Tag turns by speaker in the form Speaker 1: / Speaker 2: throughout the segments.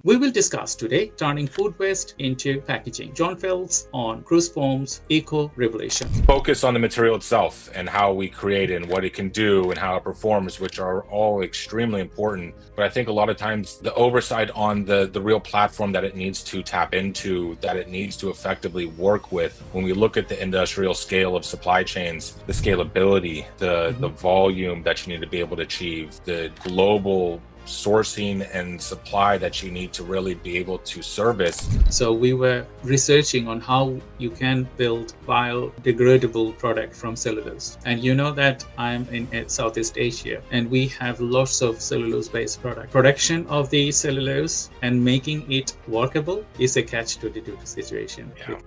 Speaker 1: We will discuss today turning food waste into packaging. John Feltz on Cruz Foam's Eco Revolution.
Speaker 2: Focus on the material itself and how we create it and what it can do and how it performs, which are all extremely important. But I think a lot of times the oversight on the real platform that it needs to tap into, that it needs to effectively work with. When we look at the industrial scale of supply chains, the scalability, the volume that you need to be able to achieve, the global sourcing and supply that you need to really be able to service.
Speaker 1: So we were researching on how you can build biodegradable product from cellulose. And you know that I'm in Southeast Asia and we have lots of cellulose-based product. Production of the cellulose and making it workable is a catch-22 situation.
Speaker 2: Yeah.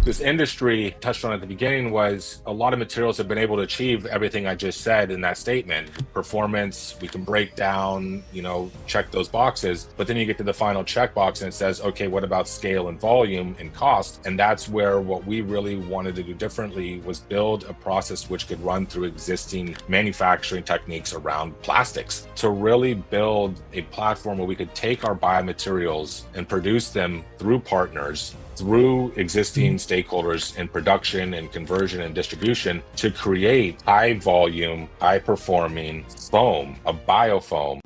Speaker 2: This industry, touched on at the beginning, was a lot of materials have been able to achieve everything I just said in that statement. Performance, we can break down, check those boxes, but then you get to the final checkbox and it says, okay, what about scale and volume and cost? And that's where what we really wanted to do differently was build a process which could run through existing manufacturing techniques around plastics to really build a platform where we could take our biomaterials and produce them through partners, through existing stakeholders in production and conversion and distribution to create high volume, high performing foam, a biofoam.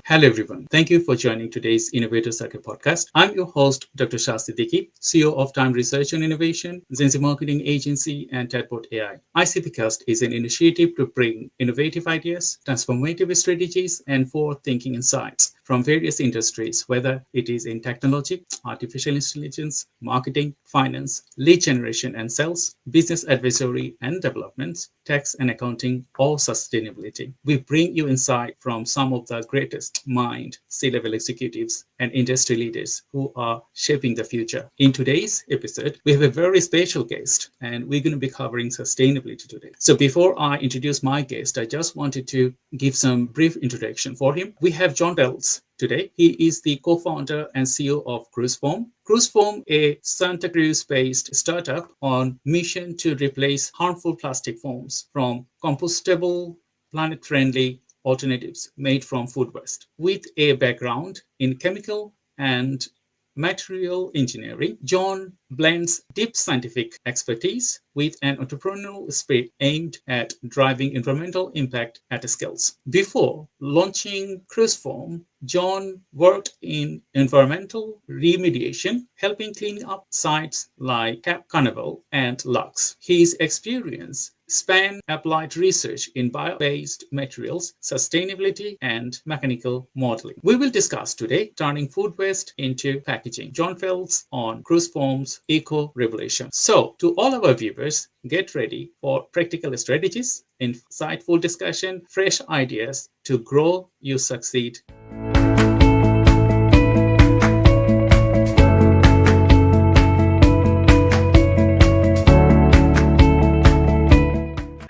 Speaker 1: Hello everyone. Thank you for joining today's Innovator Circle podcast. I'm your host, Dr. Shah Siddiqui, CEO of Time Research and Innovation, GenZ Marketing Agency, and Chatbot AI. 𝐈𝐂𝐏𝐜𝐚𝐬𝐭 is an initiative to bring innovative ideas, transformative strategies, and forward-thinking insights from various industries, whether it is in technology, artificial intelligence, marketing, finance, lead generation and sales, business advisory and development, tax and accounting, or sustainability. We bring you insight from some of the greatest mind, C-level executives, and industry leaders who are shaping the future. In today's episode, we have a very special guest, and we're going to be covering sustainability today. So before I introduce my guest, I just wanted to give some brief introduction for him. We have John Feltz today. He is the co-founder and CEO of Cruz Foam. Cruz Foam, a Santa Cruz-based startup on mission to replace harmful plastic foams from compostable, planet-friendly alternatives made from food waste. With a background in chemical and material engineering, John blends deep scientific expertise with an entrepreneurial spirit aimed at driving environmental impact at scales. Before launching Cruz Foam, John worked in environmental remediation, helping clean up sites like Cape Carnival and 𝐸𝐿𝐼. His experience span applied research in bio-based materials, sustainability, and mechanical modeling. We will discuss today turning food waste into packaging. John Feltz on Cruz Foam's Eco Revolution. So, to all our viewers, get ready for practical strategies, insightful discussion, fresh ideas to grow, you succeed.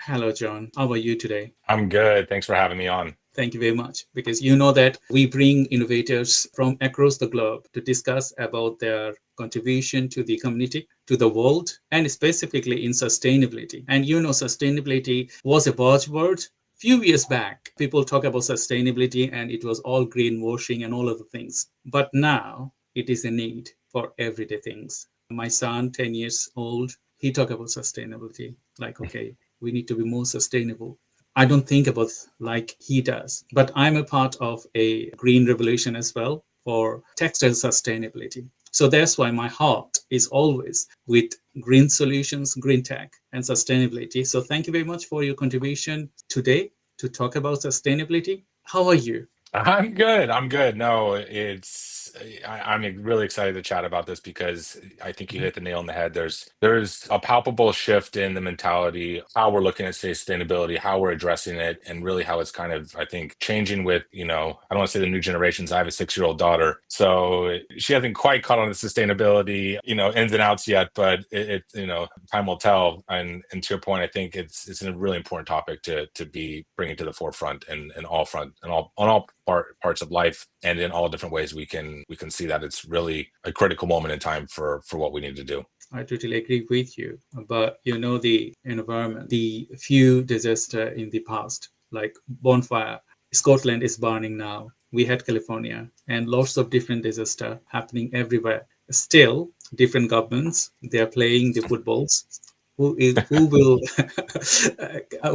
Speaker 1: Hello, John. How are you today?
Speaker 2: I'm good. Thanks for having me on.
Speaker 1: Thank you very much, because you know that we bring innovators from across the globe to discuss about their contribution to the community, to the world, and specifically in sustainability. And sustainability was a buzzword. Few years back, people talk about sustainability and it was all greenwashing and all of the things. But now it is a need for everyday things. My son, 10 years old, he talk about sustainability. Like, okay, we need to be more sustainable. I don't think about like he does, but I'm a part of a green revolution as well for textile sustainability. So that's why my heart is always with green solutions, green tech, and sustainability. So thank you very much for your contribution today to talk about sustainability. How are you?
Speaker 2: I'm good. No, I'm really excited to chat about this because I think you hit the nail on the head. There's a palpable shift in the mentality, how we're looking at sustainability, how we're addressing it, and really how it's kind of, I think, changing with, I don't want to say the new generations. I have a 6-year-old daughter, so she hasn't quite caught on the sustainability, ins and outs yet, but time will tell. And to your point, I think it's a really important topic to be bringing to the forefront and on all parts of life, and in all different ways we can and we can see that it's really a critical moment in time for what we need to do.
Speaker 1: I totally agree with you. But the environment, the few disasters in the past, like bonfire, Scotland is burning now. We had California and lots of different disasters happening everywhere. Still, different governments, they are playing the footballs. Who will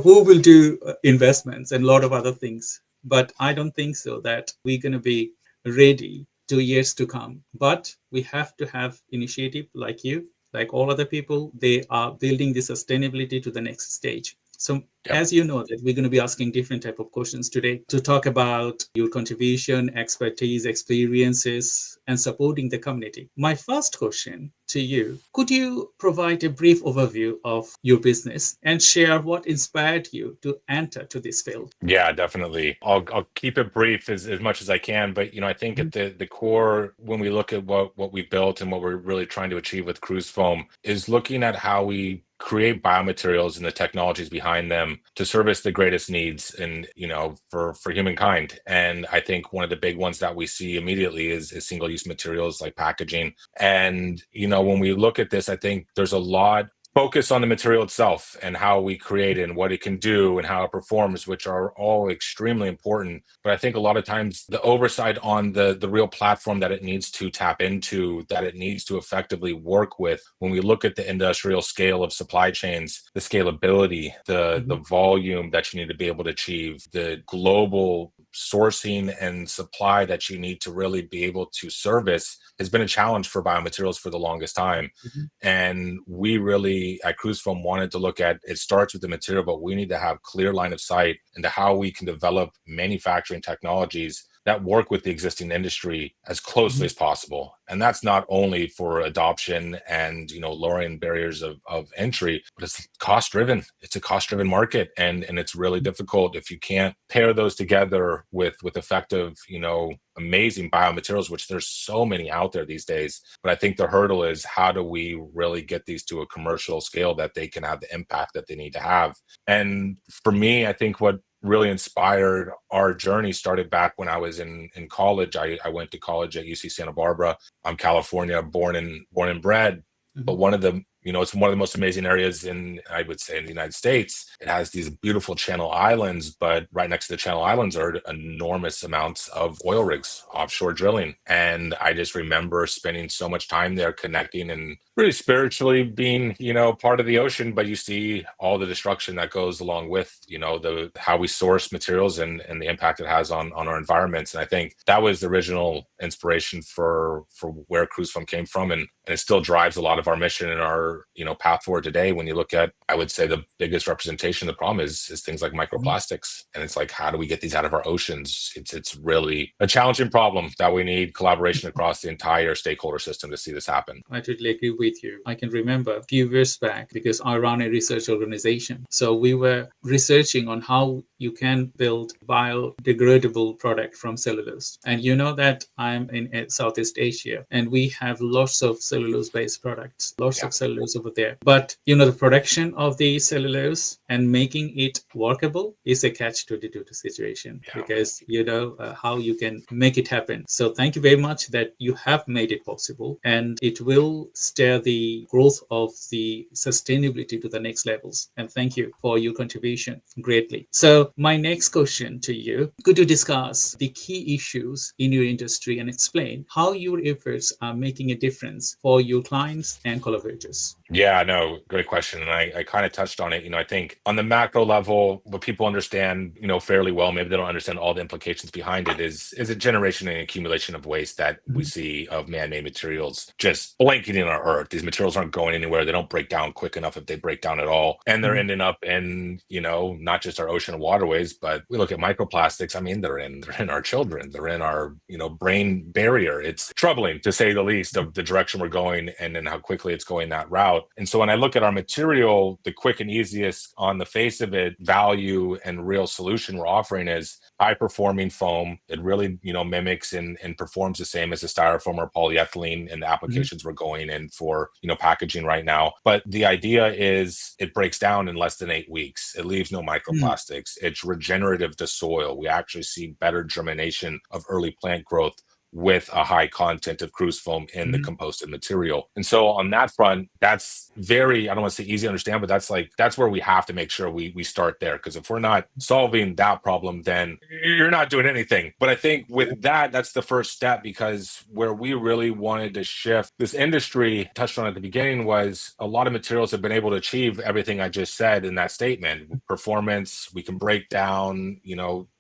Speaker 1: who will do investments and a lot of other things. But I don't think so that we're going to be ready 2 years to come. But we have to have initiative like you, like all other people. They are building the sustainability to the next stage. So
Speaker 2: Yep.
Speaker 1: as you know that we're going to be asking different type of questions today to talk about your contribution, expertise, experiences, and supporting the community. My first question to you, could you provide a brief overview of your business and share what inspired you to enter to this field?
Speaker 2: Yeah, definitely. I'll keep it brief as much as I can, but I think at the core, when we look at what we built and what we're really trying to achieve with Cruz Foam, is looking at how we create biomaterials and the technologies behind them to service the greatest needs and for humankind. And I think one of the big ones that we see immediately is single-use materials like packaging. And when we look at this, I think there's a lot focus on the material itself and how we create it and what it can do and how it performs, which are all extremely important. But I think a lot of times the oversight on the real platform that it needs to tap into, that it needs to effectively work with, when we look at the industrial scale of supply chains, the scalability, the volume that you need to be able to achieve, the global sourcing and supply that you need to really be able to service has been a challenge for biomaterials for the longest time. And we really at Cruz Foam wanted to look at, it starts with the material, but we need to have clear line of sight into how we can develop manufacturing technologies that work with the existing industry as closely as possible. And that's not only for adoption and lowering barriers of entry, but it's cost driven. It's a cost driven market, and it's really difficult if you can't pair those together with effective amazing biomaterials, which there's so many out there these days. But I think the hurdle is, how do we really get these to a commercial scale that they can have the impact that they need to have? And for me, I think what really inspired our journey started back when I was in college. I went to college at UC Santa Barbara. I'm California, born and bred. But one of the it's one of the most amazing areas I would say, in the United States. It has these beautiful Channel Islands, but right next to the Channel Islands are enormous amounts of oil rigs, offshore drilling. And I just remember spending so much time there connecting and really spiritually being, part of the ocean. But you see all the destruction that goes along with, how we source materials and the impact it has on our environments. And I think that was the original inspiration for where Cruz Foam came from. And it still drives a lot of our mission and our path forward today. When you look at, I would say, the biggest representation of the problem is things like microplastics. And it's like, how do we get these out of our oceans? It's really a challenging problem that we need collaboration across the entire stakeholder system to see this happen.
Speaker 1: I totally agree with you. I can remember a few years back, because I run a research organization. So we were researching on how you can build biodegradable product from cellulose. And you know that I'm in Southeast Asia, and we have lots of cellulose-based products, lots of cellulose over there. But the production of the cellulose and making it workable is a catch-22 situation, because how you can make it happen. So thank you very much that you have made it possible, and it will steer the growth of the sustainability to the next levels. And thank you for your contribution greatly. So my next question to you, could you discuss the key issues in your industry and explain how your efforts are making a difference for your clients and collaborators?
Speaker 2: Yeah, no, great question. And I kind of touched on it. I think on the macro level, what people understand, fairly well, maybe they don't understand all the implications behind it, is a generation and accumulation of waste that we see of man-made materials just blanketing our earth. These materials aren't going anywhere. They don't break down quick enough, if they break down at all. And they're ending up in, not just our ocean and waterways, but we look at microplastics. I mean, they're in our children. They're in our, brain barrier. It's troubling, to say the least, of the direction we're going and then how quickly it's going that route. And so when I look at our material, the quick and easiest on the face of it value and real solution we're offering is high performing foam. It really, mimics and performs the same as a styrofoam or polyethylene in the applications we're going in for, packaging right now. But the idea is it breaks down in less than 8 weeks. It leaves no microplastics. It's regenerative to soil. We actually see better germination of early plant growth with a high content of Cruz Foam in the composted material. And so on that front, that's very, I don't want to say easy to understand, but that's where we have to make sure we start there. Because if we're not solving that problem, then you're not doing anything. But I think with that, that's the first step, because where we really wanted to shift this industry, touched on at the beginning, was a lot of materials have been able to achieve everything I just said in that statement. Performance, we can break down,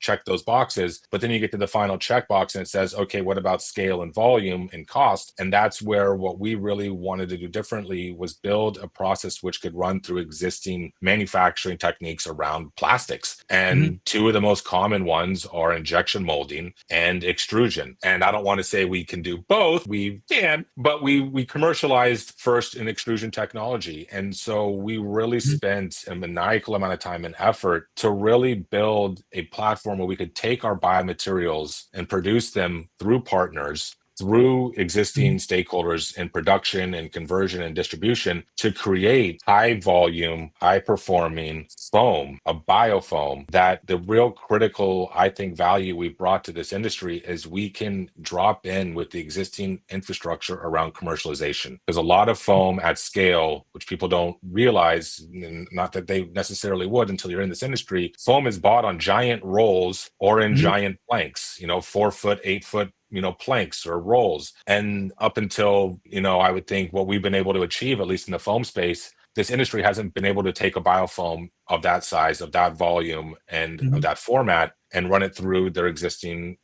Speaker 2: check those boxes, but then you get to the final checkbox and it says, okay, what about scale and volume and cost? And that's where what we really wanted to do differently was build a process which could run through existing manufacturing techniques around plastics. And two of the most common ones are injection molding and extrusion. And I don't want to say we can do both, we can, but we commercialized first in extrusion technology. And so we really spent a maniacal amount of time and effort to really build a platform where we could take our biomaterials and produce them through partners, through existing stakeholders in production and conversion and distribution, to create high volume, high performing foam, a biofoam, that the real critical, I think, value we brought to this industry is we can drop in with the existing infrastructure around commercialization. There's a lot of foam at scale, which people don't realize, not that they necessarily would until you're in this industry. Foam is bought on giant rolls or in giant planks, 4 foot, 8 foot, planks or rolls. And up until, I would think what we've been able to achieve, at least in the foam space, this industry hasn't been able to take a biofoam of that size, of that volume, and of that format, and run it through their existing,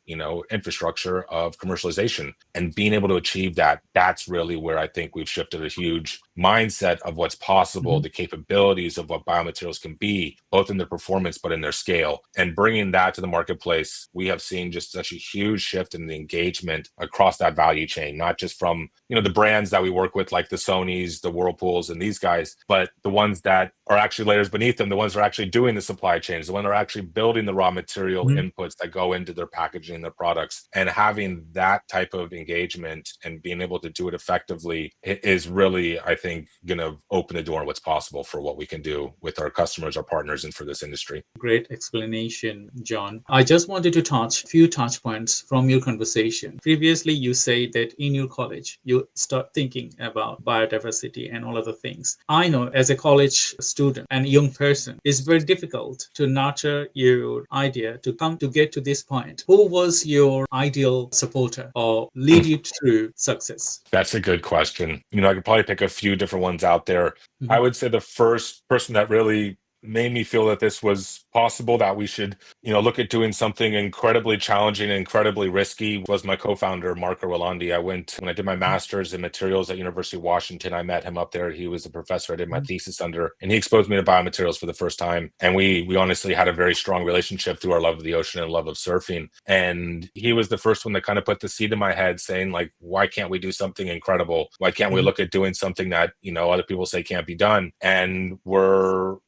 Speaker 2: infrastructure of commercialization. And being able to achieve that, that's really where I think we've shifted a huge mindset of what's possible, the capabilities of what biomaterials can be, both in their performance, but in their scale. And bringing that to the marketplace, we have seen just such a huge shift in the engagement across that value chain, not just from, the brands that we work with, like the Sonys, the Whirlpools, and these guys, but the ones that are actually layers beneath them, the ones that are actually doing the supply chains, the ones that are actually building the raw material inputs that go into their packaging and their products. And having that type of engagement and being able to do it effectively is really, I think, going to open the door on what's possible for what we can do with our customers, our partners, and for this industry.
Speaker 1: Great explanation, John. I just wanted to touch a few touch points from your conversation. Previously, you said that in your college, you start thinking about biodiversity and all other things. I know as a college student and young person, it's very difficult to nurture your idea to come to get to this point. Who was your ideal supporter or lead you through success?
Speaker 2: That's a good question. I could probably pick a few different ones out there. I would say the first person that really made me feel that this was possible, that we should, look at doing something incredibly challenging and incredibly risky, was my co-founder, Marco Rolandi. When I did my master's in materials at University of Washington, I met him up there. He was the professor I did my thesis under, and he exposed me to biomaterials for the first time. And we honestly had a very strong relationship through our love of the ocean and love of surfing. And he was the first one that kind of put the seed in my head saying, like, why can't we do something incredible? Why can't we look at doing something that, other people say can't be done? And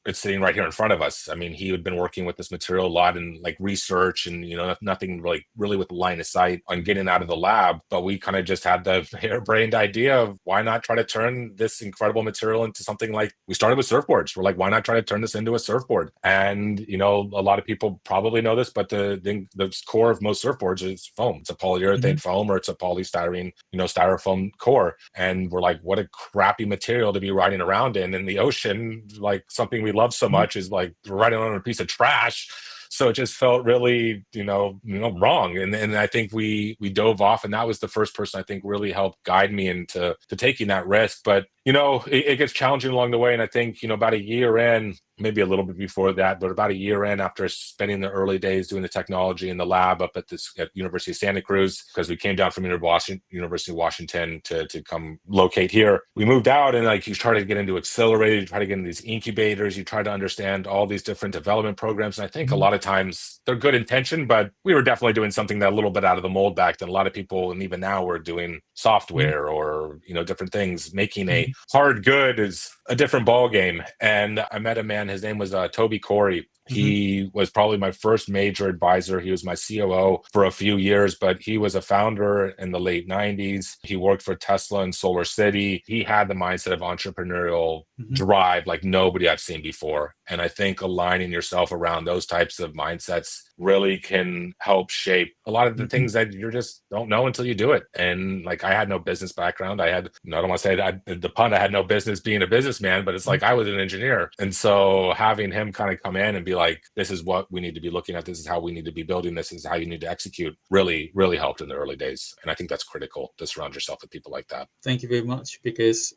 Speaker 2: it's sitting right here in front of us. I mean, he had been working with this material a lot in like research and, nothing really with line of sight on getting out of the lab. But we kind of just had the harebrained idea of why not try to turn this incredible material into something like, we started with surfboards. We're like, why not try to turn this into a surfboard? And, a lot of people probably know this, but the core of most surfboards is foam. It's a polyurethane foam, or it's a polystyrene, styrofoam core. And we're like, what a crappy material to be riding around in the ocean. Like, something we love so much is like riding on a piece of trash. So it just felt really, wrong. And I think we dove off, and that was the first person I think really helped guide me into taking that risk. But, it gets challenging along the way. And I think, about a year in, maybe a little bit before that, but about a year in, after spending the early days doing the technology in the lab up at University of Santa Cruz, because we came down from University of Washington to come locate here, we moved out, and like, you try to get into accelerated, you try to get into these incubators, you try to understand all these different development programs. And I think a lot of times they're good intention, but we were definitely doing something that a little bit out of the mold back then. A lot of people, and even now, we're doing software or, different things. Making a hard good is a different ball game. And I met a man, his name was Toby Corey, He was probably my first major advisor. He was my COO for a few years, but he was a founder in the late 90s. He worked for Tesla in Solar City. He had the mindset of entrepreneurial drive like nobody I've seen before. And I think aligning yourself around those types of mindsets really can help shape a lot of the things that you just don't know until you do it. And like, I had no business background. I don't want to say that the pun, I had no business being a businessman, but it's like I was an engineer. And so having him kind of come in and be like, this is what we need to be looking at. This is how we need to be building. This is how you need to execute, really, really helped in the early days. And I think that's critical to surround yourself with people like that.
Speaker 1: Thank you very much, because,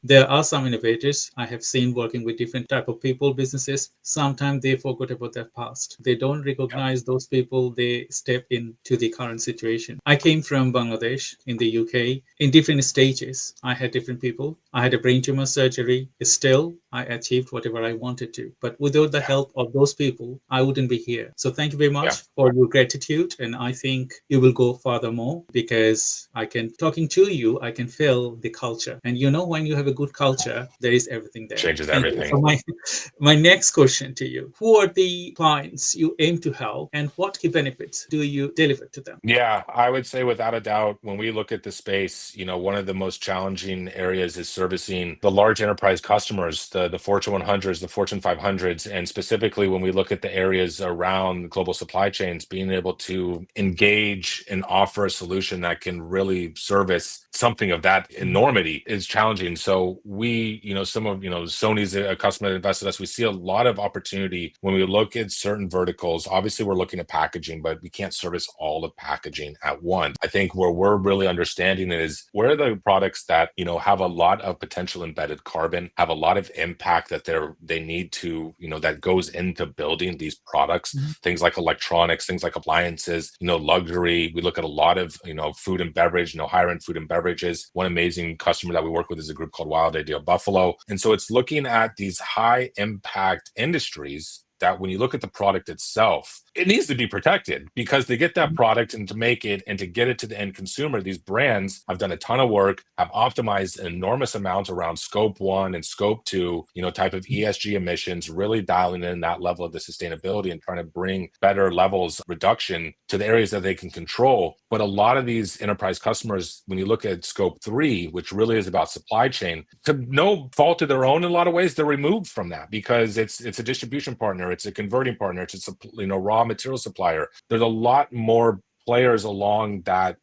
Speaker 1: there are some innovators I have seen working with different type of people, businesses. Sometimes they forgot about their past. They don't recognize those people. They step into the current situation. I came from Bangladesh in the UK in different stages. I had different people. I had a brain tumor surgery. Still, I achieved whatever I wanted to. But without the help of those people, I wouldn't be here. So thank you very much for your gratitude. And I think you will go further more, because talking to you, I can feel the culture. And when you have a good culture, there is everything there.
Speaker 2: Changes everything.
Speaker 1: So my next question to you: who are the clients you aim to help, and what key benefits do you deliver to them?
Speaker 2: Yeah, I would say without a doubt, when we look at the space, one of the most challenging areas is servicing the large enterprise customers, the Fortune 100s, the Fortune 500s, and specifically when we look at the areas around global supply chains, being able to engage and offer a solution that can really service something of that enormity is challenging. So we, Sony's a customer that invested us. We see a lot of opportunity when we look at certain verticals. Obviously, we're looking at packaging, but we can't service all of packaging at once. I think where we're really understanding is where are the products that, have a lot of potential embedded carbon, have a lot of impact that they need to, that goes into building these products, things like electronics, things like appliances, luxury. We look at a lot of, food and beverage, higher end food and beverages. One amazing customer that we work with is a group called Wild Idea Buffalo. And so it's looking at these high impact industries that when you look at the product itself, it needs to be protected, because to get that product and to make it and to get it to the end consumer, these brands have done a ton of work, have optimized an enormous amount around scope 1 and scope 2, type of ESG emissions, really dialing in that level of the sustainability and trying to bring better levels of reduction to the areas that they can control. But a lot of these enterprise customers, when you look at scope 3, which really is about supply chain, to no fault of their own, in a lot of ways, they're removed from that because it's a distribution partner, it's a converting partner, it's a raw material supplier. There's a lot more players along that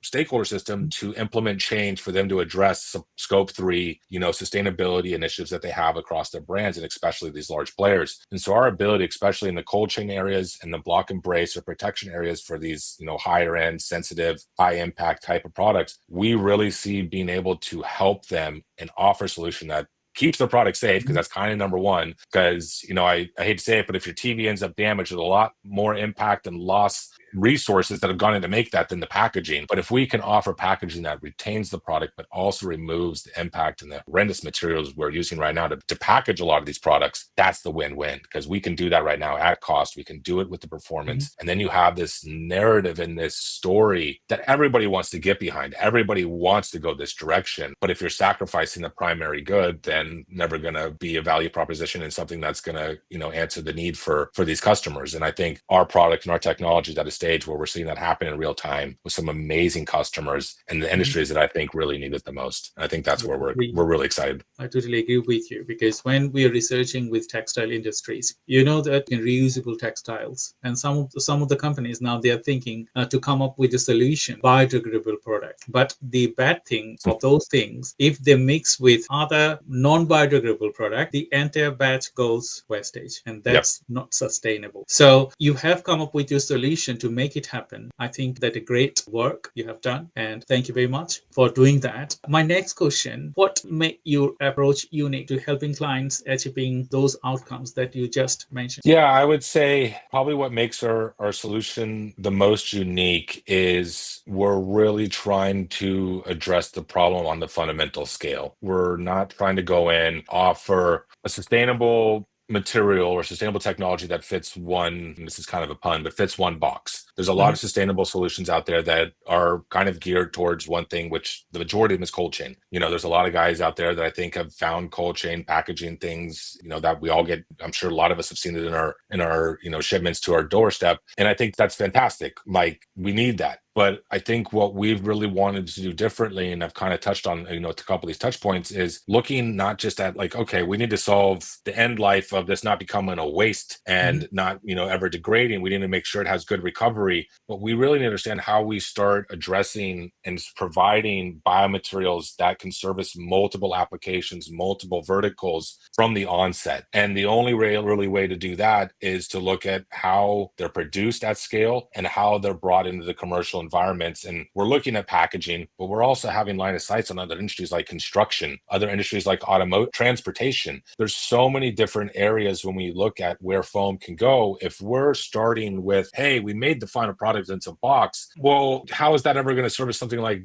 Speaker 2: stakeholder system to implement change for them to address scope 3, sustainability initiatives that they have across their brands, and especially these large players. And so our ability, especially in the cold chain areas and the block and brace or protection areas for these, higher end, sensitive, high impact type of products, we really see being able to help them and offer a solution that keeps the product safe, because that's kind of number one. Because, I hate to say it, but if your TV ends up damaged, there's a lot more impact and loss resources that have gone in to make that than the packaging. But if we can offer packaging that retains the product, but also removes the impact and the horrendous materials we're using right now to package a lot of these products, that's the win-win, because we can do that right now at cost. We can do it with the performance. And then you have this narrative and this story that everybody wants to get behind. Everybody wants to go this direction. But if you're sacrificing the primary good, then never going to be a value proposition and something that's going to, answer the need for these customers. And I think our product and our technology is at a stage where we're seeing that happen in real time with some amazing customers and the industries that I think really need it the most. And I think that's where we're really excited.
Speaker 1: I totally agree with you, because when we are researching with textile industries, that in reusable textiles, and some of the companies now, they are thinking to come up with a solution, biodegradable product. But the bad thing of those things, if they mix with other non-biodegradable product, the entire batch goes wastage, and that's not sustainable. So you have come up with your solution to make it happen. I think that a great work you have done, and thank you very much for doing that. My next question: what made your approach unique to helping clients achieving those outcomes that you just mentioned?
Speaker 2: Yeah, I would say probably what makes our solution the most unique is we're really trying to address the problem on the fundamental scale. We're not trying to go in, offer a sustainable material or sustainable technology that fits one, and this is kind of a pun, but fits one box. There's a lot
Speaker 1: Mhm.
Speaker 2: of sustainable solutions out there that are kind of geared towards one thing, which the majority of them is cold chain. There's a lot of guys out there that I think have found cold chain packaging things, that we all get. I'm sure a lot of us have seen it in our shipments to our doorstep. And I think that's fantastic. Like, we need that. But I think what we've really wanted to do differently, and I've kind of touched on, a couple of these touch points, is looking not just at like, okay, we need to solve the end life of this not becoming a waste and not, ever degrading. We need to make sure it has good recovery. But we really need to understand how we start addressing and providing biomaterials that can service multiple applications, multiple verticals from the onset. And the only really way to do that is to look at how they're produced at scale and how they're brought into the commercial environments. And we're looking at packaging, but we're also having line of sights on other industries like construction, other industries like automotive, transportation. There's so many different areas when we look at where foam can go. If we're starting with, hey, we made the final product into a box, well, how is that ever going to service something like,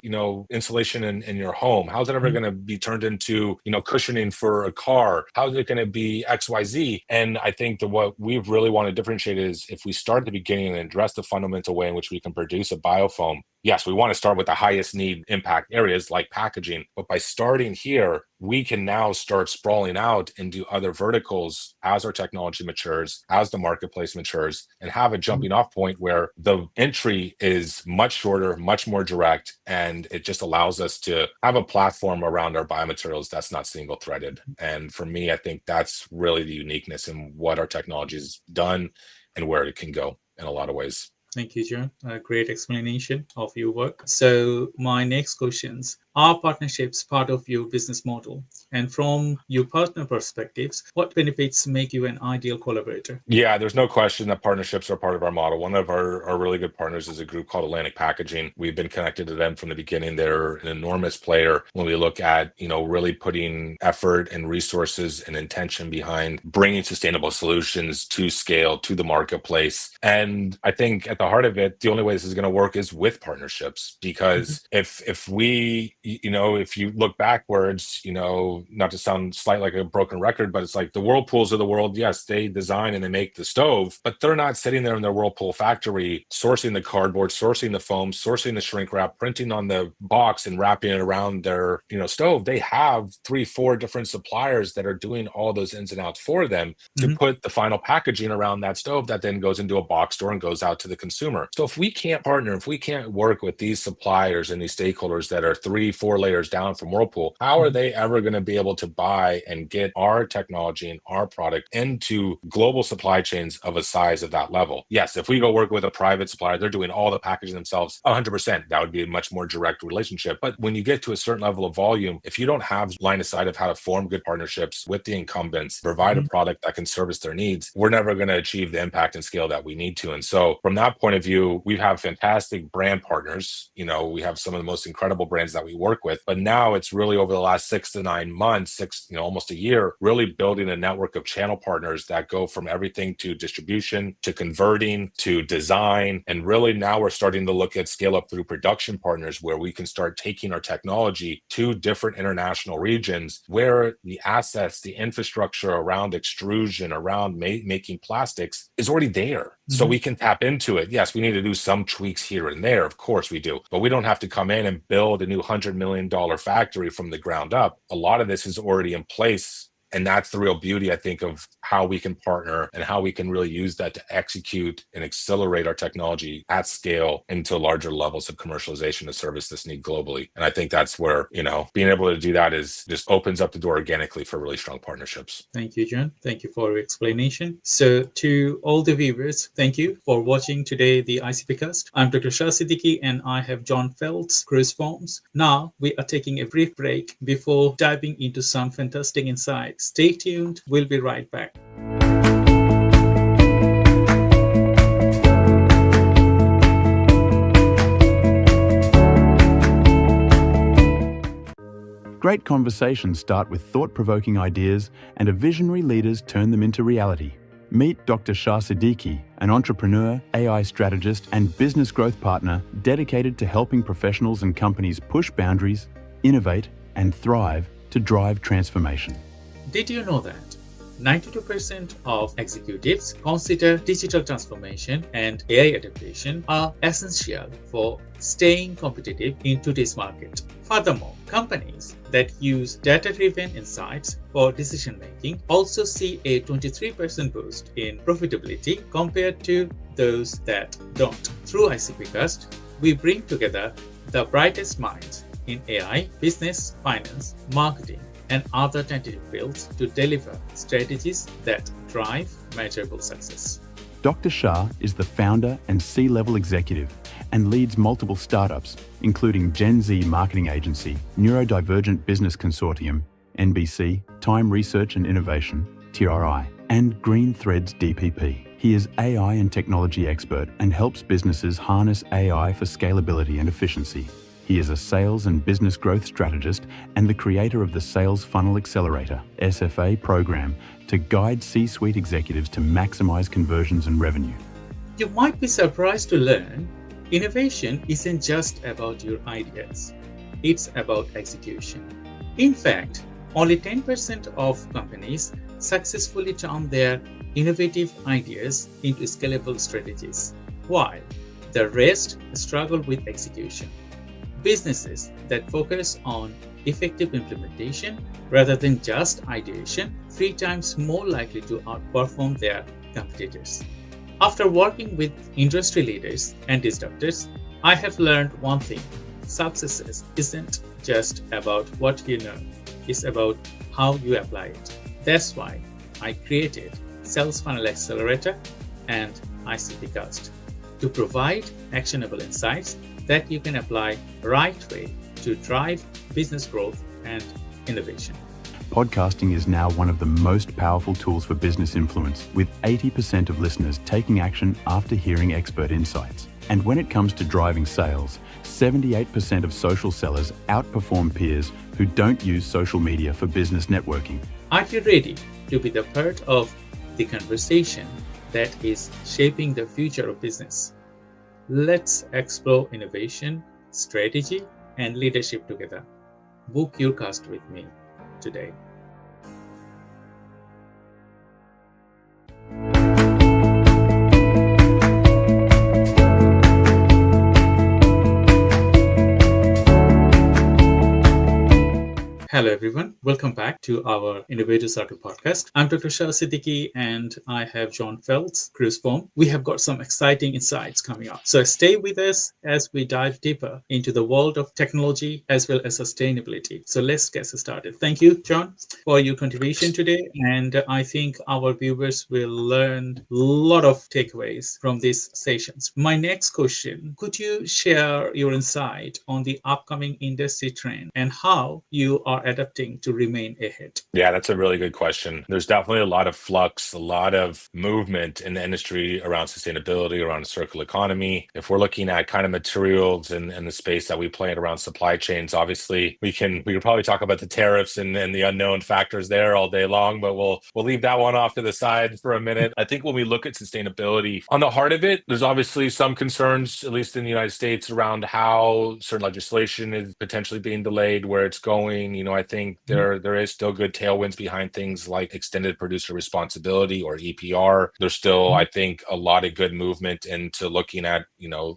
Speaker 2: insulation in your home? How's that ever going to be turned into, cushioning for a car? How's it going to be XYZ? And I think that what we really want to differentiate is if we start at the beginning and address the fundamental way in which we can produce a biofoam, yes, we want to start with the highest need impact areas like packaging. But by starting here, we can now start sprawling out into other verticals as our technology matures, as the marketplace matures, and have a jumping off point where the entry is much shorter, much more direct, and it just allows us to have a platform around our biomaterials that's not single threaded. And for me, I think that's really the uniqueness in what our technology has done and where it can go in a lot of ways.
Speaker 1: Thank you, John. A great explanation of your work. So my next questions, are partnerships part of your business model? And from your partner perspectives, what benefits make you an ideal collaborator?
Speaker 2: Yeah, there's no question that partnerships are part of our model. One of our really good partners is a group called Atlantic Packaging. We've been connected to them from the beginning. They're an enormous player when we look at, really putting effort and resources and intention behind bringing sustainable solutions to scale, to the marketplace. And I think at the heart of it, the only way this is going to work is with partnerships. Because if we, if you look backwards, not to sound slightly like a broken record, but it's like the Whirlpools of the world. Yes, they design and they make the stove, but they're not sitting there in their Whirlpool factory sourcing the cardboard, sourcing the foam, sourcing the shrink wrap, printing on the box and wrapping it around their, stove. They have 3-4 different suppliers that are doing all those ins and outs for them to put the final packaging around that stove that then goes into a box store and goes out to the consumer. So if we can't partner, if we can't work with these suppliers and these stakeholders that are 3-4 layers down from Whirlpool, how are they ever going to be able to buy and get our technology and our product into global supply chains of a size of that level? Yes, if we go work with a private supplier, they're doing all the packaging themselves, 100%, that would be a much more direct relationship. But when you get to a certain level of volume, if you don't have line of sight of how to form good partnerships with the incumbents, provide a product that can service their needs, we're never going to achieve the impact and scale that we need to. And so from that point of view, we have fantastic brand partners. We have some of the most incredible brands that we work with, but now it's really over the last 6 to 9 months, almost a year, really building a network of channel partners that go from everything to distribution, to converting, to design. And really now we're starting to look at scale up through production partners where we can start taking our technology to different international regions where the assets, the infrastructure around extrusion, around making plastics is already there. So we can tap into it. Yes, we need to do some tweaks here and there. Of course we do. But we don't have to come in and build a new $100 million factory from the ground up. A lot of this is already in place. And that's the real beauty, I think, of how we can partner and how we can really use that to execute and accelerate our technology at scale into larger levels of commercialization to service this need globally. And I think that's where, being able to do that is just opens up the door organically for really strong partnerships.
Speaker 1: Thank you, John. Thank you for your explanation. So to all the viewers, thank you for watching today the ICPcast. I'm Dr. Shah Siddiqui and I have John Feltz, Cruz Foams. Now we are taking a brief break before diving into some fantastic insights. Stay tuned. We'll be right back.
Speaker 3: Great conversations start with thought-provoking ideas, and a visionary leaders turn them into reality. Meet Dr. Shah Siddiqui, an entrepreneur, AI strategist, and business growth partner dedicated to helping professionals and companies push boundaries, innovate, and thrive to drive transformation.
Speaker 1: Did you know that 92% of executives consider digital transformation and AI adaptation are essential for staying competitive in today's market. Furthermore, companies that use data-driven insights for decision-making also see a 23% boost in profitability compared to those that don't. Through 𝐈𝐂𝐏𝐜𝐚𝐬𝐭, we bring together the brightest minds in AI, business, finance, marketing, and other tentative fields to deliver strategies that drive measurable success.
Speaker 3: Dr. Shah is the founder and C-level executive and leads multiple startups, including GenZ marketing agency, Neurodivergent Business Consortium, NBC, Time Research and Innovation, TRI, and Green Threads DPP. He is AI and technology expert and helps businesses harness AI for scalability and efficiency. He is a sales and business growth strategist and the creator of the Sales Funnel Accelerator, SFA program, to guide C-suite executives to maximize conversions and revenue.
Speaker 1: You might be surprised to learn innovation isn't just about your ideas, it's about execution. In fact, only 10% of companies successfully turn their innovative ideas into scalable strategies, while the rest struggle with execution. Businesses that focus on effective implementation rather than just ideation 3 times more likely to outperform their competitors. After working with industry leaders and disruptors, I have learned one thing: success isn't just about what you know, it's about how you apply it. That's why I created Sales Funnel Accelerator and 𝐈𝐂𝐏𝐜𝐚𝐬𝐭 to provide actionable insights that you can apply right way to drive business growth and innovation.
Speaker 3: Podcasting is now one of the most powerful tools for business influence, with 80% of listeners taking action after hearing expert insights. And when it comes to driving sales, 78% of social sellers outperform peers who don't use social media for business networking.
Speaker 1: Are you ready to be the part of the conversation that is shaping the future of business? Let's explore innovation, strategy, and leadership together. Book your cast with me today. Hello everyone, welcome back to our Innovator Circle podcast. I'm Dr. Shah Siddiqui and I have John Feltz, Cruz Foam. We have got some exciting insights coming up. So stay with us as we dive deeper into the world of technology as well as sustainability. So let's get started. Thank you, John, for your contribution today. And I think our viewers will learn a lot of takeaways from these sessions. My next question, could you share your insight on the upcoming industry trend and how you are adapting to remain ahead?
Speaker 2: Yeah, that's a really good question. There's definitely a lot of flux, a lot of movement in the industry around sustainability, around circular economy. If we're looking at kind of materials and the space that we play in around supply chains, obviously we could probably talk about the tariffs and the unknown factors there all day long, but we'll leave that one off to the side for a minute. I think when we look at sustainability, on the heart of it, there's obviously some concerns, at least in the United States, around how certain legislation is potentially being delayed, where it's going. I think there is still good tailwinds behind things like extended producer responsibility or EPR. There's still, I think, a lot of good movement into looking at,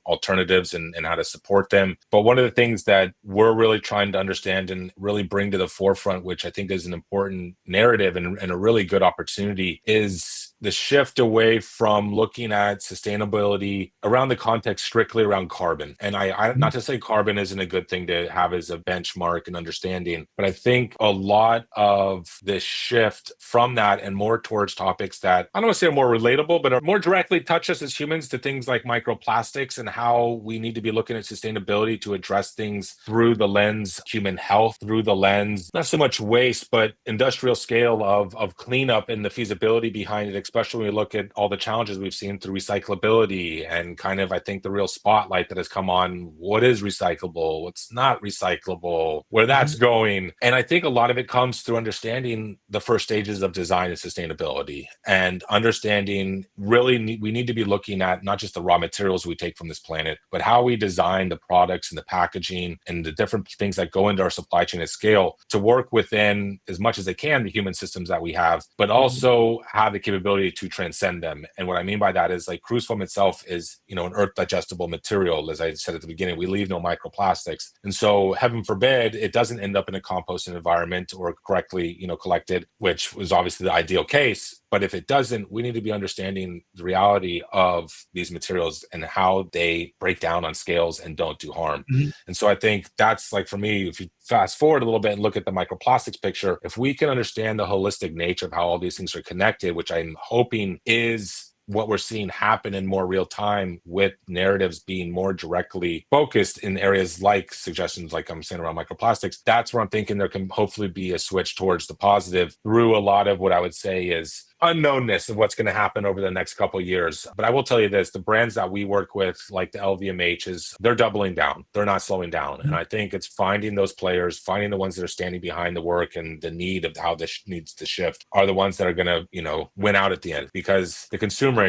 Speaker 2: alternatives and how to support them. But one of the things that we're really trying to understand and really bring to the forefront, which I think is an important narrative and a really good opportunity, is the shift away from looking at sustainability around the context strictly around carbon. And I not to say carbon isn't a good thing to have as a benchmark and understanding, but I think a lot of this shift from that and more towards topics that I don't want to say are more relatable, but are more directly touch us as humans, to things like microplastics and how we need to be looking at sustainability to address things through the lens of human health, through the lens, not so much waste, but industrial scale of cleanup and the feasibility behind it, especially when we look at all the challenges we've seen through recyclability and kind of, I think, the real spotlight that has come on what is recyclable, what's not recyclable, where that's going. And I think a lot of it comes through understanding the first stages of design and sustainability, and understanding really we need to be looking at not just the raw materials we take from this planet, but how we design the products and the packaging and the different things that go into our supply chain at scale to work within, as much as they can, the human systems that we have, but also have the capability to transcend them. And what I mean by that is, like, Cruz Foam itself is, an earth digestible material. As I said at the beginning, we leave no microplastics. And so heaven forbid it doesn't end up in a composting environment or correctly, collected, which was obviously the ideal case. But if it doesn't, we need to be understanding the reality of these materials and how they break down on scales and don't do harm. And so I think that's, like, for me, if you fast forward a little bit and look at the microplastics picture, if we can understand the holistic nature of how all these things are connected, which I'm hoping is what we're seeing happen in more real time, with narratives being more directly focused in areas like suggestions, like I'm saying, around microplastics, that's where I'm thinking there can hopefully be a switch towards the positive through a lot of what I would say is unknownness of what's going to happen over the next couple of years. But I will tell you this, the brands that we work with, like the LVMH, they're doubling down. They're not slowing down. And I think it's finding those players, finding the ones that are standing behind the work and the need of how this needs to shift, are the ones that are going to, win out at the end. Because the consumer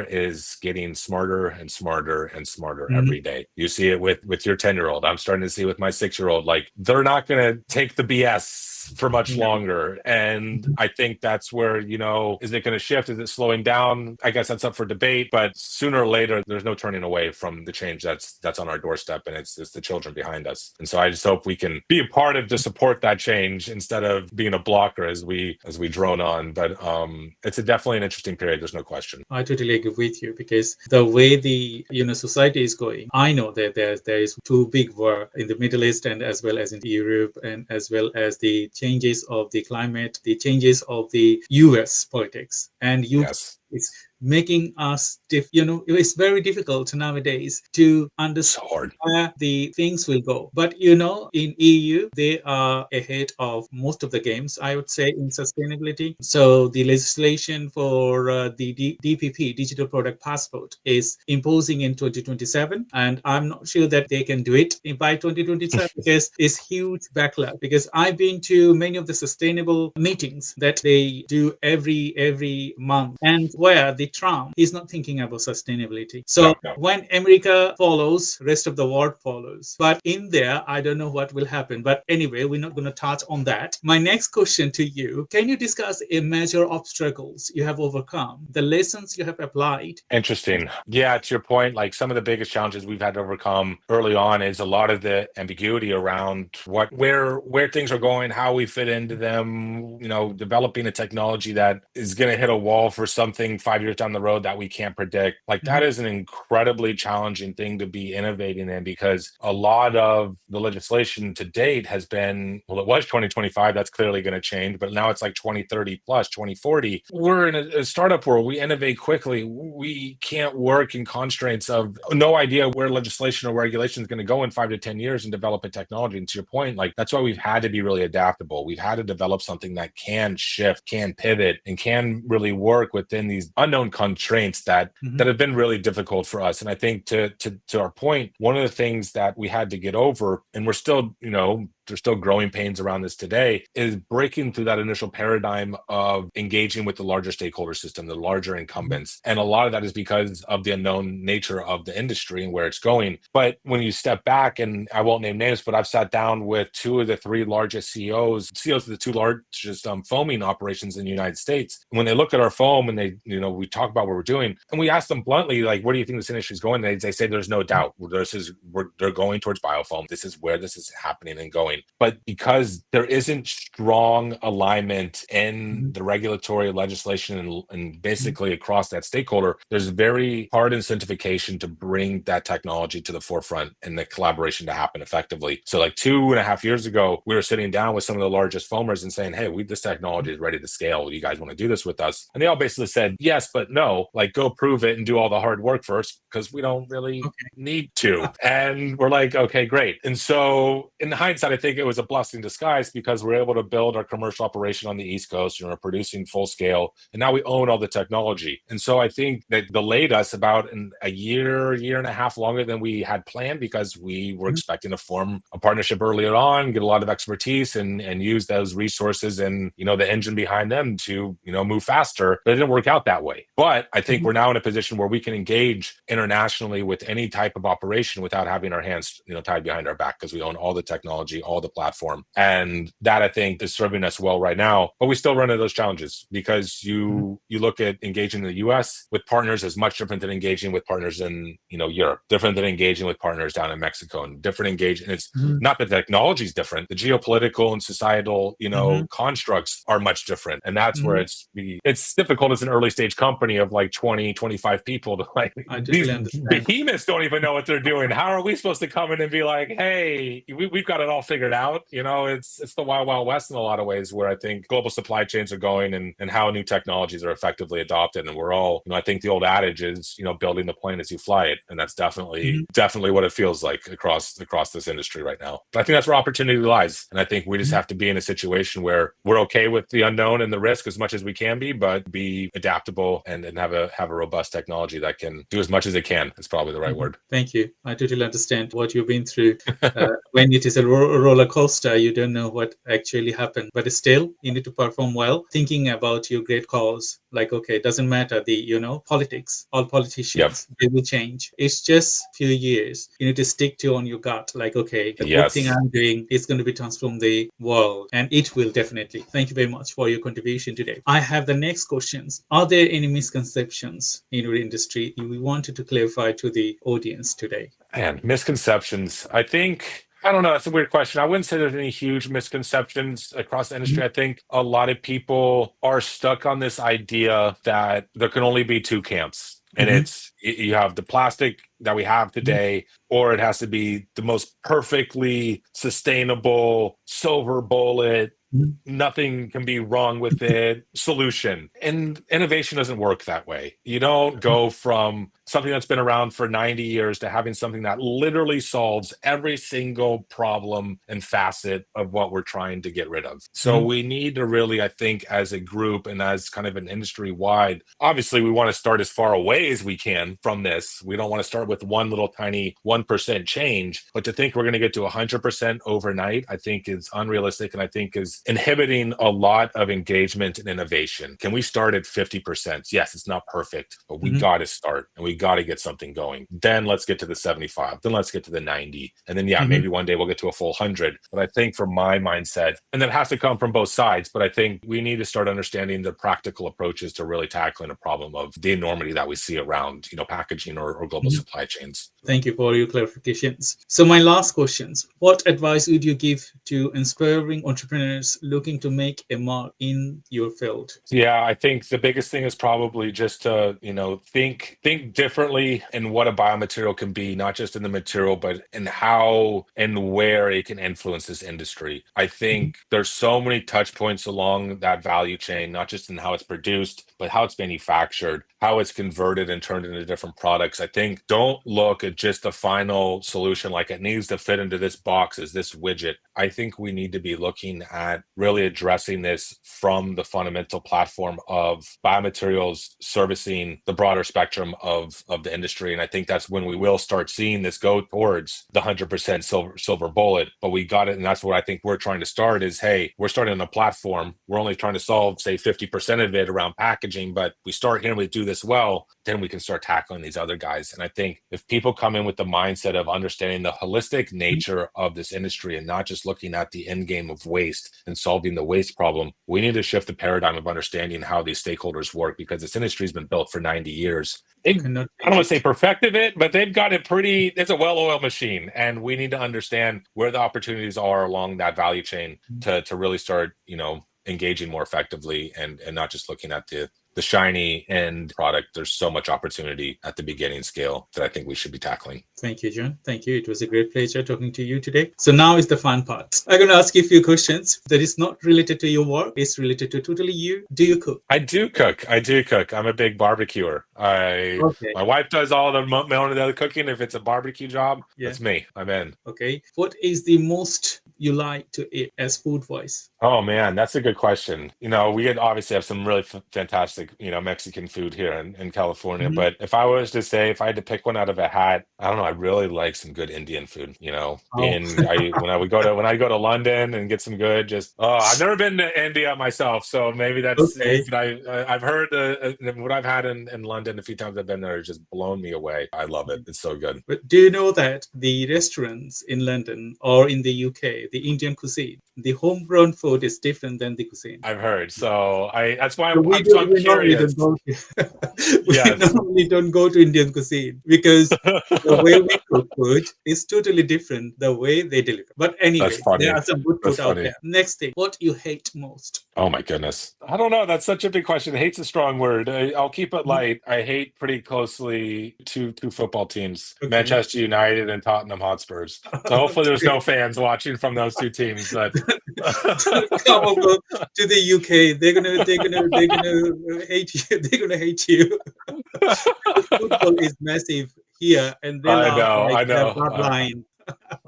Speaker 2: is getting smarter and smarter and smarter every day. You see it with your 10-year-old. I'm starting to see it with my 6-year-old. Like, they're not going to take the BS for much longer. And I think that's where, is it going to shift? Is it slowing down? I guess that's up for debate, but sooner or later, there's no turning away from the change that's on our doorstep, and it's the children behind us. And so I just hope we can be a part of to support that change instead of being a blocker as we drone on. But it's definitely an interesting period. There's no question.
Speaker 1: I totally agree with you, because the way the society is going, I know that there is too big war in the Middle East, and as well as in Europe, and as well as the changes of the climate, the changes of the US politics, and
Speaker 2: Yes.
Speaker 1: it's making us it's very difficult nowadays to understand where the things will go. But in EU, they are ahead of most of the games, I would say, in sustainability. So the legislation for the DPP, Digital Product Passport, is imposing in 2027, and I'm not sure that they can do it by 2027 because it's huge backlog. Because I've been to many of the sustainable meetings that they do every month, and where the Trump is not thinking about sustainability. So when America follows, rest of the world follows. But in there, I don't know what will happen. But anyway, we're not going to touch on that. My next question to you, can you discuss a major obstacles you have overcome, the lessons you have applied?
Speaker 2: Interesting. Yeah, to your point, like, some of the biggest challenges we've had to overcome early on is a lot of the ambiguity around where things are going, how we fit into them, developing a technology that is going to hit a wall for something 5 years down the road that we can't predict. Like, that is an incredibly challenging thing to be innovating in, because a lot of the legislation to date has been, well, it was 2025, that's clearly going to change, but now it's like 2030 plus 2040. We're in a startup world. We innovate quickly. We can't work in constraints of no idea where legislation or regulation is going to go in 5 to 10 years and develop a technology. And to your point, like, that's why we've had to be really adaptable. We've had to develop something that can shift, can pivot, and can really work within these unknown constraints that have been really difficult for us. And I think to our point, one of the things that we had to get over, and we're still, there's still growing pains around this today, is breaking through that initial paradigm of engaging with the larger stakeholder system, the larger incumbents. And a lot of that is because of the unknown nature of the industry and where it's going. But when you step back, and I won't name names, but I've sat down with 2 of the 3 largest CEOs of the 2 largest foaming operations in the United States. When they look at our foam and they, we talk about what we're doing, and we ask them bluntly, like, where do you think this industry is going? They say there's no doubt. They're going towards biofoam. This is where this is happening and going. But because there isn't strong alignment in the regulatory legislation and basically across that stakeholder, there's very hard incentivization to bring that technology to the forefront and the collaboration to happen effectively. So like 2.5 years ago, we were sitting down with some of the largest foamers and saying, hey, this technology is ready to scale. You guys want to do this with us? And they all basically said, yes, but no, like, go prove it and do all the hard work first, because we don't really need to. And we're like, okay, great. And so in hindsight, I think think it was a blessing in disguise because we're able to build our commercial operation on the East Coast, we're producing full scale, and now we own all the technology. And so I think that delayed us about a year and a half longer than we had planned because we were expecting to form a partnership earlier on, get a lot of expertise and use those resources and, the engine behind them to, move faster. But it didn't work out that way. But I think we're now in a position where we can engage internationally with any type of operation without having our hands, tied behind our back because we own all the technology, all the platform. And that I think is serving us well right now. But we still run into those challenges because you look at engaging in the US with partners is much different than engaging with partners in, Europe, different than engaging with partners down in Mexico, and different engagement. It's not that the technology is different. The geopolitical and societal, constructs are much different. And that's where it's difficult as an early stage company of like 20, 25 people to these behemoths don't even know what they're doing. How are we supposed to come in and be like, hey, we've got it all figured out? It's the wild, wild west in a lot of ways where I think global supply chains are going and how new technologies are effectively adopted. And we're all, I think the old adage is, building the plane as you fly it. And that's definitely what it feels like across this industry right now. But I think that's where opportunity lies. And I think we just have to be in a situation where we're okay with the unknown and the risk as much as we can be, but be adaptable and have a robust technology that can do as much as it can. Is probably the right word.
Speaker 1: Thank you. I totally understand what you've been through. When it is a roller coaster, you don't know what actually happened, but still you need to perform well, thinking about your great cause. Like, okay, it doesn't matter the, politics, all politicians, they will change. It's just few years. You need to stick to on your gut. Like, okay, the good thing I'm doing is going to be transform the world, and it will definitely. Thank you very much for your contribution today. I have the next questions. Are there any misconceptions in your industry we wanted to clarify to the audience today?
Speaker 2: Man, misconceptions. I don't know. That's a weird question. I wouldn't say there's any huge misconceptions across the industry. I think a lot of people are stuck on this idea that there can only be two camps. And it's, you have the plastic that we have today, or it has to be the most perfectly sustainable silver bullet, nothing can be wrong with it solution. And innovation doesn't work that way. You don't go from something that's been around for 90 years to having something that literally solves every single problem and facet of what we're trying to get rid of. So we need to really, I think, as a group and as kind of an industry wide, obviously we want to start as far away as we can from this. We don't want to start with one little tiny 1% change, but to think we're going to get to 100% overnight, I think is unrealistic. And I think is inhibiting a lot of engagement and innovation. Can we start at 50%? Yes, it's not perfect, but we got to start and we got to get something going. Then let's get to the 75. Then let's get to the 90. And then, maybe one day we'll get to a full 100. But I think from my mindset, and that has to come from both sides, but I think we need to start understanding the practical approaches to really tackling a problem of the enormity that we see around, packaging or global supply chains.
Speaker 1: Thank you for your clarifications. So my last questions, what advice would you give to inspiring entrepreneurs looking to make a mark in your field?
Speaker 2: Yeah, I think the biggest thing is probably just to, think differently in what a biomaterial can be, not just in the material, but in how and where it can influence this industry. I think there's so many touch points along that value chain, not just in how it's produced, but how it's manufactured, how it's converted and turned into different products. I think don't look at just the final solution like it needs to fit into this box as this widget. I think we need to be looking at really addressing this from the fundamental platform of biomaterials servicing the broader spectrum of the industry. And I think that's when we will start seeing this go towards the 100% silver bullet. But we got it. And that's what I think we're trying to start is, hey, we're starting on a platform. We're only trying to solve, say, 50% of it around packaging. But we start here and we do this well, then we can start tackling these other guys. And I think if people come in with the mindset of understanding the holistic nature of this industry and not just looking at the end game of waste and solving the waste problem, we need to shift the paradigm of understanding how these stakeholders work, because this industry has been built for 90 years. I don't want to say perfected it, but they've got it it's a well-oiled machine. And we need to understand where the opportunities are along that value chain to really start, engaging more effectively and not just looking at the shiny end product. There's so much opportunity at the beginning scale that I think we should be tackling.
Speaker 1: Thank you, John. Thank you. It was a great pleasure talking to you today. So now is the fun part. I'm going to ask you a few questions that is not related to your work. It's related to totally you. Do you cook?
Speaker 2: I do cook. I'm a big barbecuer. My wife does all the cooking. If it's a barbecue job, that's me. I'm in.
Speaker 1: Okay. What is the most you like to eat as food-wise?
Speaker 2: Oh man, that's a good question. We obviously have some really fantastic, Mexican food here in California.
Speaker 1: Mhm.
Speaker 2: But if I was to say, if I had to pick one out of a hat, I don't know. I really like some good Indian food.
Speaker 1: Oh,
Speaker 2: When I go to London and get some good, I've never been to India myself, so maybe that's.
Speaker 1: okay.
Speaker 2: But I've heard what I've had in London a few times I've been there has just blown me away. I love it. It's so good.
Speaker 1: But do you know that the restaurants in London or in the UK, the Indian cuisine, the homegrown food is different than the cuisine?
Speaker 2: I've heard. So that's why
Speaker 1: So
Speaker 2: I'm curious.
Speaker 1: We
Speaker 2: Yes.
Speaker 1: normally don't go to Indian cuisine because the way we cook food is totally different the way they deliver. But
Speaker 2: That's
Speaker 1: anyway, there
Speaker 2: funny.
Speaker 1: are some good
Speaker 2: That's
Speaker 1: food out
Speaker 2: funny.
Speaker 1: there. Next thing, what you hate most?
Speaker 2: Oh my goodness. I don't know. That's such a big question. Hate's a strong word. I'll keep it
Speaker 1: Mhm.
Speaker 2: light. I hate pretty closely two football teams,
Speaker 1: Okay.
Speaker 2: Manchester United and Tottenham Hotspurs. So hopefully there's no fans watching from those two teams. But
Speaker 1: Come over to the UK. They're gonna hate you. They're gonna hate you. Because football is massive here, and they
Speaker 2: I
Speaker 1: love
Speaker 2: know,
Speaker 1: like
Speaker 2: I
Speaker 1: their
Speaker 2: know,
Speaker 1: bloodline.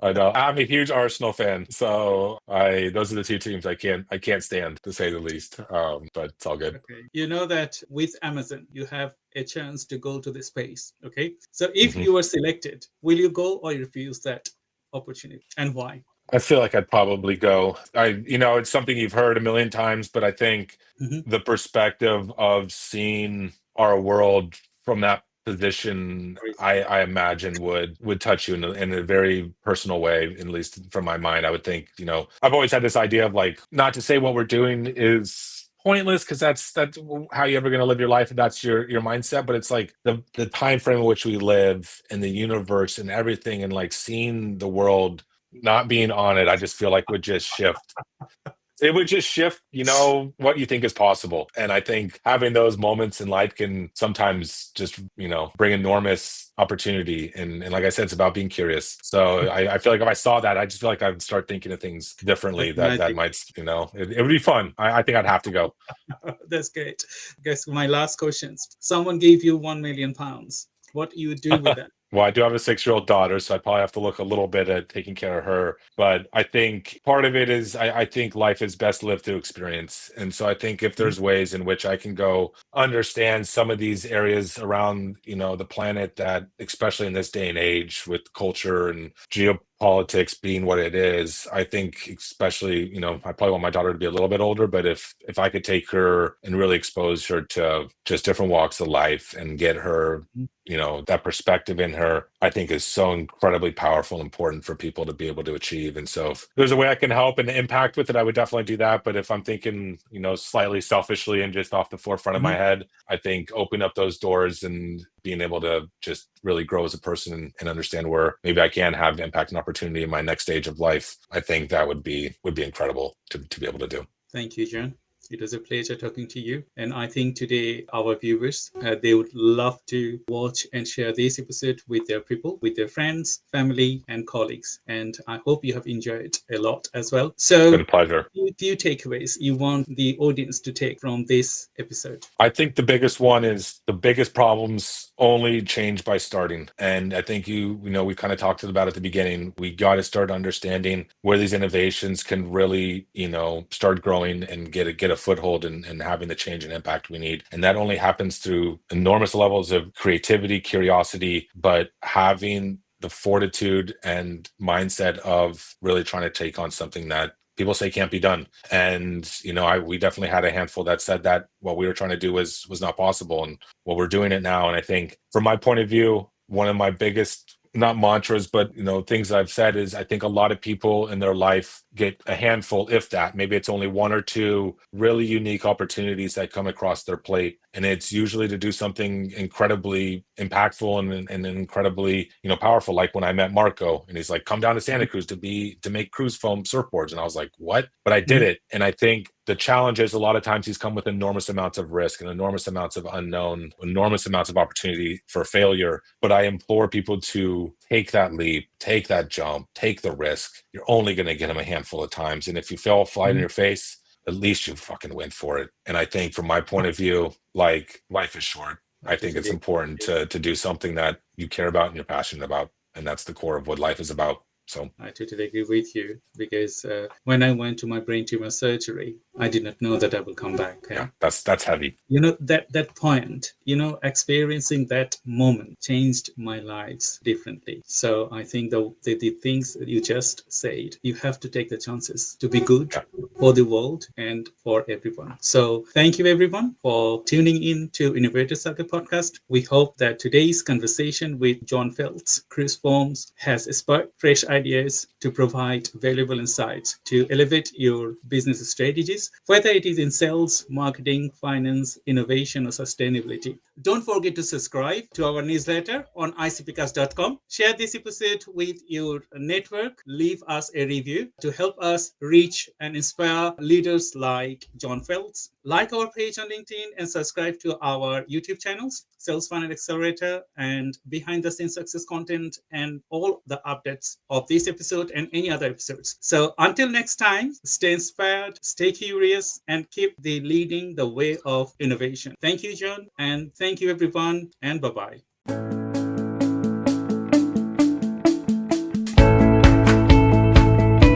Speaker 2: I know. I'm a huge Arsenal fan, so those are the two teams I can't stand, to say the least. But it's all good.
Speaker 1: Okay. You know that with Amazon, you have a chance to go to the space. Okay. So if
Speaker 2: Mhm.
Speaker 1: you were selected, will you go or refuse that opportunity, and why?
Speaker 2: I feel like I'd probably go. It's something you've heard a million times, but I think
Speaker 1: Mhm.
Speaker 2: the perspective of seeing our world from that position, I imagine would touch you in a very personal way, at least from my mind. I would think, I've always had this idea of like, not to say what we're doing is pointless, because that's how you ever going to live your life, and that's your mindset. But it's like the time frame in which we live and the universe and everything, and like seeing the world not being on it, I just feel like would just shift. It would just shift, what you think is possible. And I think having those moments in life can sometimes just, bring enormous opportunity. And like I said, it's about being curious. So I feel like if I saw that, I just feel like I would start thinking of things differently.
Speaker 1: That's
Speaker 2: That
Speaker 1: magic.
Speaker 2: might, it would be fun. I think I'd have to go.
Speaker 1: That's great. Guess my last questions. Someone gave you £1 million. What you do with that?
Speaker 2: Well, I do have a 6-year-old daughter, so I probably have to look a little bit at taking care of her. But I think part of it is I think life is best lived through experience. And so I think if
Speaker 1: Mhm.
Speaker 2: there's ways in which I can go understand some of these areas around, the planet, that especially in this day and age with culture and geopolitics being what it is, I think especially, I probably want my daughter to be a little bit older, but if I could take her and really expose her to just different walks of life and get her, that perspective in her, I think is so incredibly powerful and important for people to be able to achieve. And so if there's a way I can help and impact with it, I would definitely do that. But if I'm thinking, slightly selfishly and just off the forefront of my
Speaker 1: Mhm.
Speaker 2: head, I think open up those doors and being able to just really grow as a person and understand where maybe I can have impact and opportunity in my next stage of life, I think that would be incredible to be able to do.
Speaker 1: Thank you, John. It was a pleasure talking to you. And I think today our viewers, they would love to watch and share this episode with their people, with their friends, family, and colleagues. And I hope you have enjoyed a lot as well.
Speaker 2: It's been
Speaker 1: So,
Speaker 2: a pleasure.
Speaker 1: few takeaways you want the audience to take from this episode?
Speaker 2: I think the biggest one is the biggest problems only change by starting. And I think we kind of talked about at the beginning, we got to start understanding where these innovations can really, start growing and get a foothold and having the change and impact we need. And that only happens through enormous levels of creativity, curiosity, but having the fortitude and mindset of really trying to take on something that people say can't be done. And we definitely had a handful that said that what we were trying to do was not possible, and what we're doing it now. And I think from my point of view, one of my biggest, not mantras, but things I've said is, I think a lot of people in their life get a handful, if that, maybe it's only one or two really unique opportunities that come across their plate. And it's usually to do something incredibly impactful and incredibly, powerful. Like when I met Marco and he's like, come down to Santa Cruz to make Cruz Foam surfboards. And I was like, what? But I did it. And I think the challenge is a lot of times he's come with enormous amounts of risk and enormous amounts of unknown, enormous amounts of opportunity for failure. But I implore people to take that leap, take that jump, take the risk. You're only going to get them a handful of times. And if you fall flat in your face, at least you fucking went for it. And I think from my point of view, like, life is short. I think it's important to do something that you care about and you're passionate about. And that's the core of what life is about. So
Speaker 1: I totally agree with you, because when I went to my brain tumor surgery, I did not know that I will come back.
Speaker 2: yeah, that's heavy.
Speaker 1: That point, experiencing that moment changed my lives differently. So I think the things that you just said, you have to take the chances to be good for the world and for everyone. So thank you everyone for tuning in to Innovator Circle podcast. We hope that today's conversation with John Feltz, Cruz Foam, has sparked fresh ideas to provide valuable insights to elevate your business strategies, whether it is in sales, marketing, finance, innovation, or sustainability. Don't forget to subscribe to our newsletter on icpcast.com. Share this episode with your network. Leave us a review to help us reach and inspire leaders like John Feltz. Like our page on LinkedIn and subscribe to our YouTube channels, Sales Funnel Accelerator, and behind the scenes success content, and all the updates of this episode and any other episodes. So until next time, stay inspired, stay curious, and keep leading the way of innovation. Thank you, John, and thank you everyone, and bye-bye.